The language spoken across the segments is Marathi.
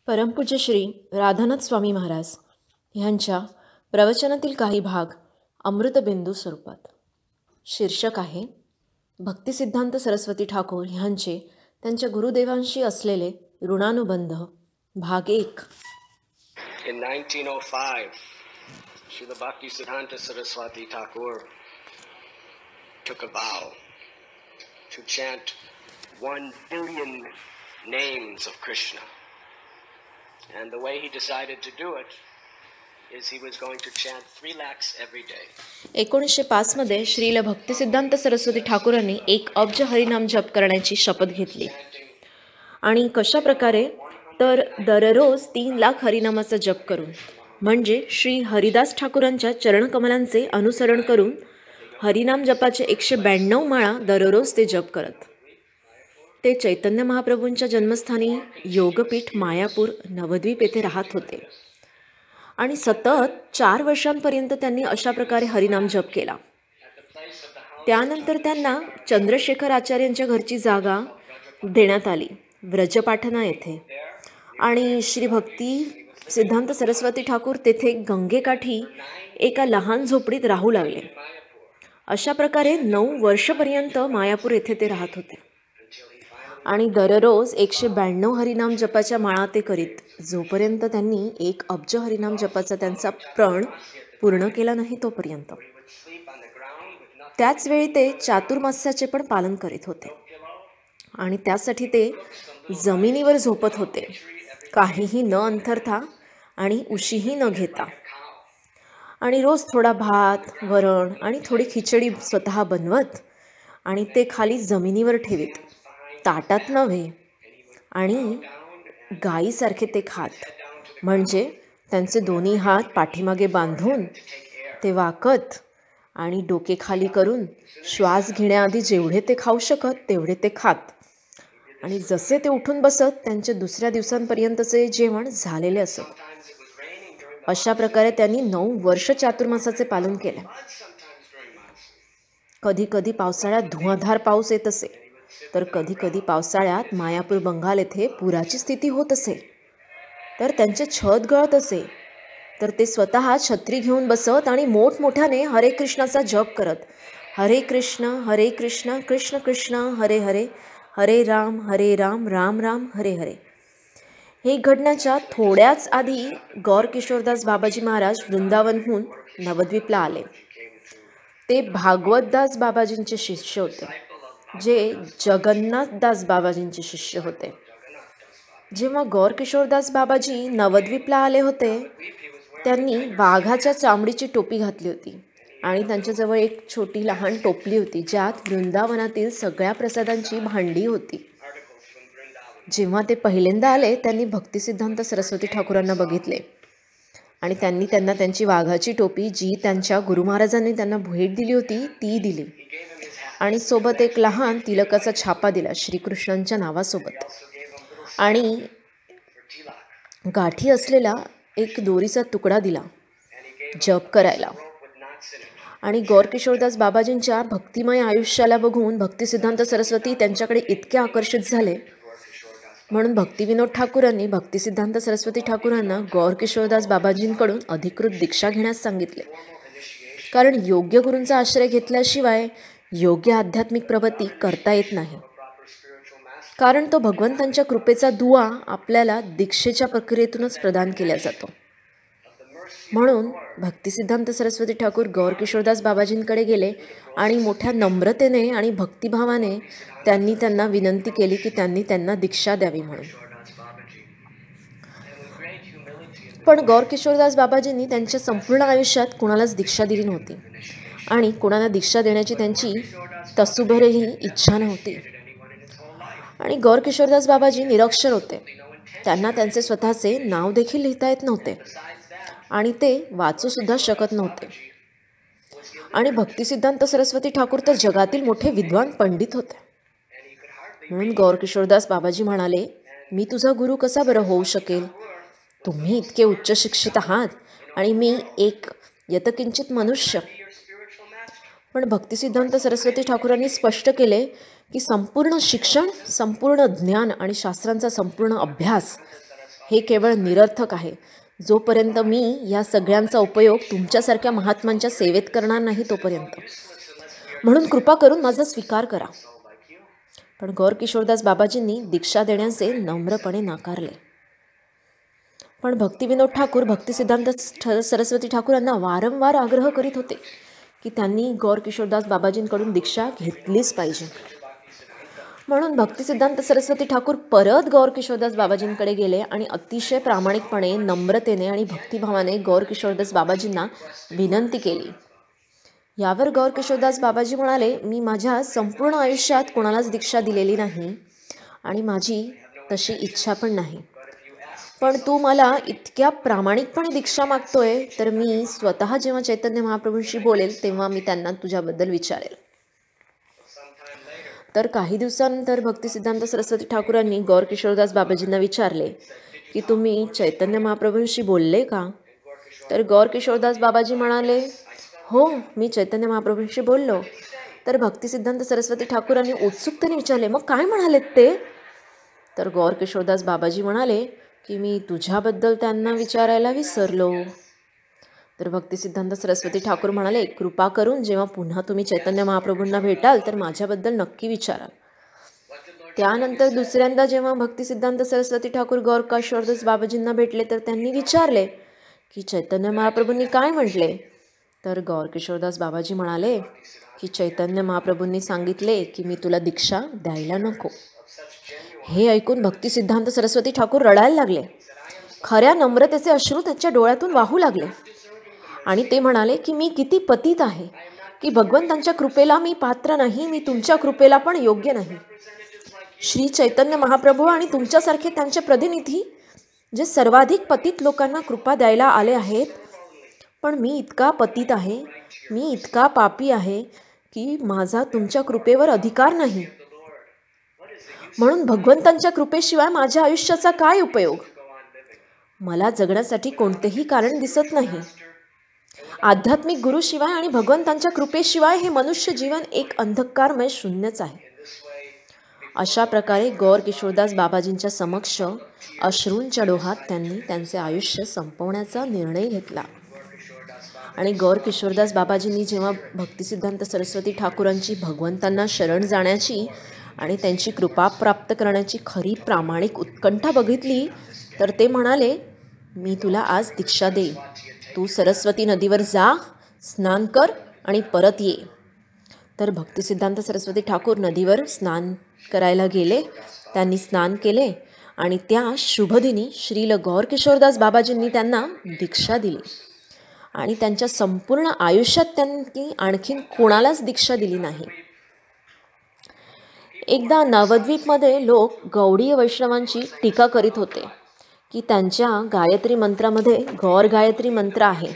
परमपूज्य श्री राधानाथ स्वामी महाराज ह्यांच्या प्रवचनातील काही भाग अमृतबिंदू स्वरूपात. शीर्षक आहे भक्तिसिद्धांत सरस्वती ठाकूर ह्यांचे त्यांच्या गुरुदेवांशी असलेले ऋणानुबंध भाग 1. In 1905, Srila Bhaktisiddhanta Saraswati Thakur took a vow to chant 1 billion names of Krishna. And the way he decided to do it is he was going to chant 3 lakhs every day. 1905 मध्ये श्रील भक्तिसिद्धांत सरस्वती ठाकूरांनी 1 अब्ज हरिनाम जप करण्याची शपथ घेतली. आणि कशा प्रकारे तर दररोज 3 लाख हरिनामाचा जप करून, म्हणजे श्री हरिदास ठाकूरांच्या चरणकमलांचे अनुसरण करून हरिनाम जपाचे 192 माळा दररोज ते जप करत. ते चैतन्य महाप्रभूंच्या जन्मस्थानी योगपीठ मायापूर नवद्वीप येथे राहत होते आणि सतत 4 वर्षांपर्यंत त्यांनी अशा प्रकारे हरिनाम जप केला. त्यानंतर त्यांना चंद्रशेखर आचार्यांच्या घरची जागा देण्यात आली व्रजपाटणा येथे, आणि श्री भक्ती सिद्धांत सरस्वती ठाकूर तेथे गंगेकाठी एका लहान झोपडीत राहू लागले. अशा प्रकारे 9 वर्षपर्यंत मायापूर येथे ते राहत होते आणि दररोज 192 हरिनाम जपाच्या माळा ते करीत, जोपर्यंत त्यांनी 1 अब्ज हरिनाम जपाचा त्यांचा प्रण पूर्ण केला नाही तोपर्यंत. त्याचवेळी ते चातुर्मास्याचे पण पालन करीत होते आणि त्यासाठी ते जमिनीवर झोपत होते, काहीही न अंथरता आणि उशीही न घेता, आणि रोज थोडा भात वरण आणि थोडी खिचडी स्वतः बनवत आणि ते खाली जमिनीवर ठेवीत, ताटात नव्हे, आणि गाईसारखे ते खात. म्हणजे त्यांचे दोन्ही हात पाठीमागे बांधून ते वाकत आणि डोके खाली करून श्वास घेण्याआधी जेवढे ते खाऊ शकत तेवढे ते खात, आणि जसे ते उठून बसत त्यांचे दुसऱ्या दिवसांपर्यंतचे जेवण झालेले असत. अशा प्रकारे त्यांनी 9 वर्ष चातुर्मासाचे पालन केले. कधी कधी पावसाळ्यात धुवाधार पाऊस येत असे, तर कधी कधी पावसाळ्यात मायापूर बंगाल येथे पुराची स्थिती होत असे, तर त्यांचे छत गळत असे, तर ते स्वतः छत्री घेऊन बसत आणि मोठमोठ्याने हरे कृष्णाचा जप करत, हरे कृष्ण कृष्ण कृष्ण हरे हरे, हरे राम राम राम हरे हरे. हे घडण्याच्या थोड्याच आधी गौर किशोरदास बाबाजी महाराज वृंदावनहून नवद्वीपला आले. ते भागवतदास बाबाजींचे शिष्य होते, जे जगन्नाथदास बाबाजींचे शिष्य होते. जेव्हा गौर किशोरदास बाबाजी नवद्वीपला आले होते, त्यांनी वाघाच्या चामडीची टोपी घातली होती आणि त्यांच्याजवळ एक छोटी लहान टोपली होती, ज्यात वृंदावनातील सगळ्या प्रसादांची भांडी होती. जेव्हा ते पहिल्यांदा आले, त्यांनी भक्तिसिद्धांत सरस्वती ठाकूरांना बघितले आणि त्यांनी त्यांना त्यांची वाघाची टोपी, जी त्यांच्या गुरु महाराजांनी त्यांना भेट दिली होती, ती दिली, आणि सोबत एक लहान तिलकाचा छापा दिला श्रीकृष्णांच्या नावासोबत, आणि गाठी असलेला एक दोरीचा तुकडा दिला जप करायला. आणि गौर किशोरदास बाबाजींच्या भक्तिमय आयुष्याला बघून भक्तिसिद्धांत सरस्वती त्यांच्याकडे इतके आकर्षित झाले, म्हणून भक्तिविनोद ठाकूरांनी भक्तिसिद्धांत सरस्वती ठाकूरांना गौर किशोरदास बाबाजींकडून अधिकृत दीक्षा घेण्यास सांगितले. कारण योग्य गुरूंचा आश्रय घेतल्याशिवाय योग्य आध्यात्मिक प्रगती करता येत नाही, कारण तो भगवंतांच्या कृपेचा दुवा आपल्याला दीक्षेच्या प्रक्रियेतूनच प्रदान केला जातो. म्हणून भक्तिसिद्धांत सरस्वती ठाकूर गौर किशोरदास बाबाजींकडे गेले आणि मोठ्या नम्रतेने आणि भक्तिभावाने त्यांनी त्यांना विनंती केली की त्यांनी त्यांना दीक्षा द्यावी म्हणून. पण गौर किशोरदास बाबाजींनी त्यांच्या संपूर्ण आयुष्यात कुणालाच दीक्षा दिली नव्हती आणि कुणाला दीक्षा देण्याची त्यांची तसूभरही इच्छा नव्हती. आणि गौर किशोरदास बाबाजी निरक्षर होते, त्यांना त्यांचे स्वतःचे नाव देखील लिहिता येत नव्हते आणि ते वाचूसुद्धा शकत नव्हते. आणि भक्तिसिद्धांत सरस्वती ठाकूर तर जगातील मोठे विद्वान पंडित होते. म्हणून गौर किशोरदास बाबाजी म्हणाले, मी तुझा गुरु कसा बरं होऊ शकेल? तुम्ही इतके उच्च शिक्षित आहात आणि मी एक यतकिंचित मनुष्य. पण भक्तिसिद्धांत सरस्वती ठाकूरांनी स्पष्ट केले की संपूर्ण शिक्षण, संपूर्ण ज्ञान आणि शास्त्रांचा संपूर्ण अभ्यास हे केवळ निरर्थक आहे. जोपर्यंत मी या सगळ्यांचा उपयोग तुमच्यासारख्या महात्मांच्या सेवेत करणार नाही तोपर्यंत. म्हणून कृपा करून माझा स्वीकार करा. पण गौर किशोरदास बाबाजींनी दीक्षा देण्याचे नम्रपणे नाकारले. पण भक्तिविनोद ठाकूर भक्तिसिद्धांत सरस्वती ठाकूर यांना वारंवार आग्रह करीत होते की त्यांनी गौर किशोरदास बाबाजींकडून दीक्षा घेतलीच पाहिजे. म्हणून भक्तिसिद्धांत सरस्वती ठाकूर परत गौर किशोरदास बाबाजींकडे गेले आणि अतिशय प्रामाणिकपणे, नम्रतेने आणि भक्तिभावाने गौर किशोरदास बाबाजींना विनंती केली. यावर गौर किशोरदास बाबाजी म्हणाले, मी माझ्या संपूर्ण आयुष्यात कोणालाच दीक्षा दिलेली नाही आणि माझी तशी इच्छा पण नाही. पण तू मला इतक्या प्रामाणिकपणे दीक्षा मागतोय, तर मी स्वतः जेव्हा चैतन्य महाप्रभूंशी बोलेल तेव्हा मी त्यांना तुझ्याबद्दल विचारेल. तर काही दिवसानंतर भक्तिसिद्धांत सरस्वती ठाकूरांनी गौर किशोरदास बाबाजींना विचारले की तुम्ही चैतन्य महाप्रभूंशी बोलले का? तर गौर किशोरदास बाबाजी म्हणाले, हो, मी चैतन्य महाप्रभूंशी बोललो. तर भक्तिसिद्धांत सरस्वती ठाकूरांनी उत्सुकतेने विचारले, मग काय म्हणालेत ते? तर गौर किशोरदास बाबाजी म्हणाले की मी तुझ्याबद्दल त्यांना विचारायला विसरलो. तर भक्तिसिद्धांत सरस्वती ठाकूर म्हणाले, कृपा करून जेव्हा पुन्हा तुम्ही चैतन्य महाप्रभूंना भेटाल तर माझ्याबद्दल नक्की विचाराल. त्यानंतर दुसऱ्यांदा जेव्हा भक्तिसिद्धांत सरस्वती ठाकूर गौर किशोरदास बाबाजींना भेटले तर त्यांनी विचारले की चैतन्य महाप्रभूंनी काय म्हटले? तर गौर किशोरदास बाबाजी म्हणाले की चैतन्य महाप्रभूंनी सांगितले की मी तुला दीक्षा द्यायला नको. हे ऐकून भक्तिसिद्धांत सरस्वती ठाकूर रडायला लागले. खऱ्या नम्रतेचे अश्रू त्यांच्या डोळ्यातून वाहू लागले आणि ते म्हणाले की मी किती पतित आहे, की भगवंतांच्या कृपेला मी पात्र नाही, मी तुमच्या कृपेला पण योग्य नाही. श्री चैतन्य महाप्रभू आणि तुमच्यासारखे त्यांचे प्रतिनिधी जे सर्वाधिक पतित लोकांना कृपा द्यायला आले आहेत, पण मी इतका पतित आहे, मी इतका पापी आहे की माझा तुमच्या कृपेवर अधिकार नाही. म्हणून भगवंतांच्या कृपेशिवाय माझ्या आयुष्याचा काय उपयोग? मला जगण्यासाठी कोणतेही कारण दिसत नाही. आध्यात्मिक गुरुशिवाय आणि भगवंतांच्या कृपेशिवाय हे मनुष्य जीवन एक अंधकारमय शून्यच आहे. अशा प्रकारे गौर किशोरदास बाबाजींच्या समक्ष अश्रूंच्या डोहात त्यांनी त्यांचे आयुष्य संपवण्याचा निर्णय घेतला. आणि गौर किशोरदास बाबाजींनी जेव्हा भक्तिसिद्धांत सरस्वती ठाकूरांची भगवंतांना शरण जाण्याची आणि त्यांची कृपा प्राप्त करण्याची खरी प्रामाणिक उत्कंठा बघितली तर ते म्हणाले, मी तुला आज दीक्षा देईन. तू सरस्वती नदीवर जा, स्नान कर आणि परत ये. तर भक्तिसिद्धांत सरस्वती ठाकूर नदीवर स्नान करायला गेले. त्यांनी स्नान केले आणि त्या शुभदिनी श्रील गौर किशोरदास बाबाजींनी त्यांना दीक्षा दिली. आणि त्यांच्या संपूर्ण आयुष्यात त्यांनी आणखीन कोणालाच दीक्षा दिली नाही. एकदा नवद्वीपमध्ये लोक गौडीय वैष्णवांची टीका करीत होते की त्यांच्या गायत्री मंत्रामध्ये गौर गायत्री मंत्र आहे.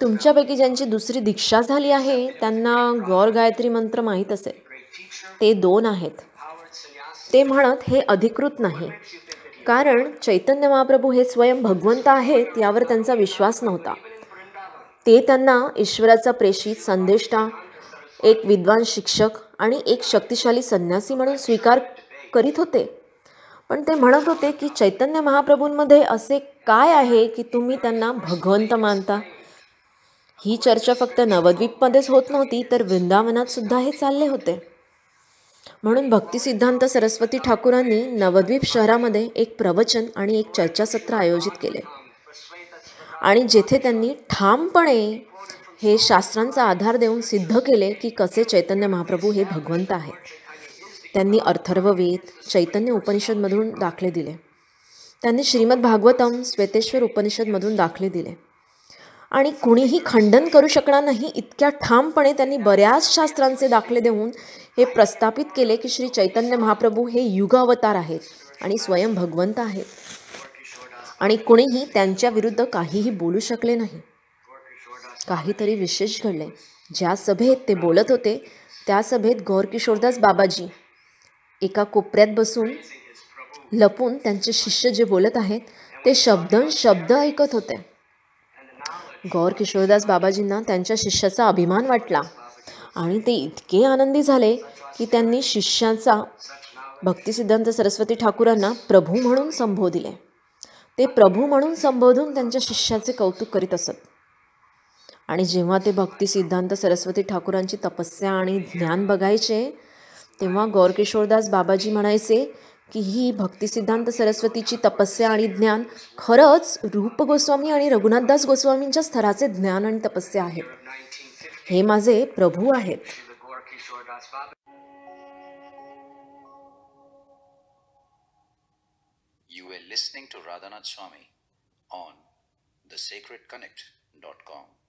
तुमच्यापैकी ज्यांची दुसरी दीक्षा झाली आहे त्यांना गौर गायत्री मंत्र माहीत असेल. ते 2 आहेत. ते म्हणत हे अधिकृत नाही, कारण चैतन्य महाप्रभू हे स्वयं भगवंत आहेत यावर त्यांचा विश्वास नव्हता. ते त्यांना ईश्वराचा प्रेषित संदेष्टा, एक विद्वान शिक्षक आणि एक शक्तिशाली संन्यासी म्हणून स्वीकार करीत होते. पण ते म्हणत होते की चैतन्य महाप्रभूंमध्ये असे काय आहे की तुम्ही त्यांना भगवंत मानता? ही चर्चा फक्त नवद्वीपमध्येच होत नव्हती, तर वृंदावनात सुद्धा हे चालले होते. म्हणून भक्तिसिद्धांत सरस्वती ठाकूरांनी नवद्वीप शहरामध्ये एक प्रवचन आणि एक चर्चासत्र आयोजित केले आणि जेथे त्यांनी ठामपणे हे शास्त्रांचा आधार देऊन सिद्ध केले की कसे चैतन्य महाप्रभू हे भगवंत आहेत. त्यांनी अथर्ववेद, चैतन्य उपनिषदमधून दाखले दिले. त्यांनी श्रीमद भागवतम, श्वेतेश्वर उपनिषदमधून दाखले दिले आणि कुणीही खंडन करू शकणार नाही इतक्या ठामपणे त्यांनी बऱ्याच शास्त्रांचे दाखले देऊन हे प्रस्थापित केले की श्री चैतन्य महाप्रभू हे युग अवतार आहेत आणि स्वयं भगवंत आहेत आणि कुणीही त्यांच्या विरुद्ध काहीही बोलू शकले नाही. काहीतरी विशेष घडले. ज्या सभेत ते बोलत होते त्या सभेत गौर किशोरदास बाबाजी एका कोपऱ्यात बसून लपून त्यांचे शिष्य जे बोलत आहेत ते शब्द ऐकत होते. गौर किशोरदास बाबाजींना त्यांच्या शिष्याचा अभिमान वाटला आणि ते इतके आनंदी झाले की त्यांनी शिष्याचा भक्तिसिद्धांत सरस्वती ठाकूरांना प्रभू म्हणून संबोधिले. ते प्रभू म्हणून संबोधून त्यांच्या शिष्याचे कौतुक करीत असत. आणि जेव्हा ते भक्ती सिद्धांत सरस्वती ठाकूरांची तपस्या आणि ज्ञान बघायचे तेव्हा गौरकिशोरदास बाबाजी म्हणायचे की ही भक्तिसिद्धांत सरस्वतीची तपस्या आणि ज्ञान खरंच रूप गोस्वामी आणि रघुनाथदास गोस्वामींच्या स्तराचे ज्ञान आणि तपस्या आहेत. हे माझे प्रभू आहेत. You were listening to Radhanath Swami on thesacredconnect.com.